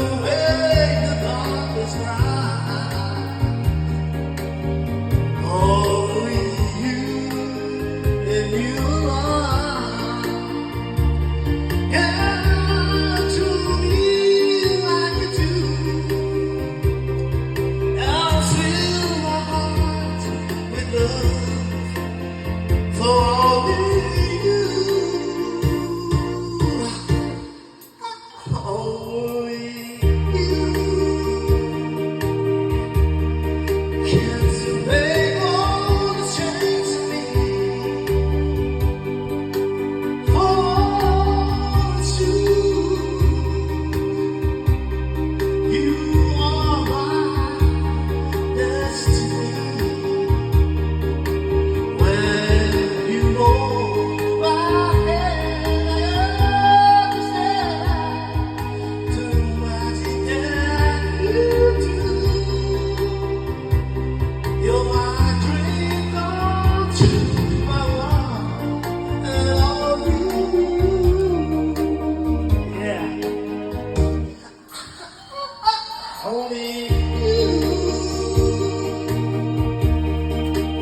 away the darkest night. Only you and you alone can to me like you do. I'll fill my heart with love for only you. Only you can make all the change in me. For it's you. You are my destiny. When you hold my hand, I understand the magic that you do. You're my dream come true, my one and only you. Yeah. Only you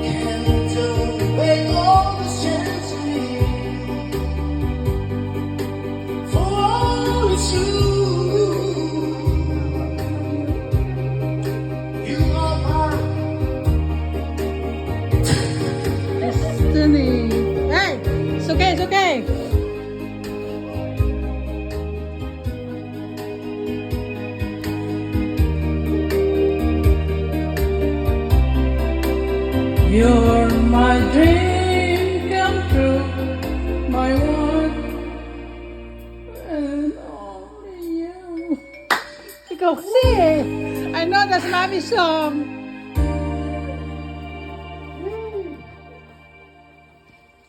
can make all this change to me. For it's you. You are my Destiny. Hey, it's okay, it's okay. You're my dream come true, my one and only you. Ikaw kasi eh. I know that's Mommy's song.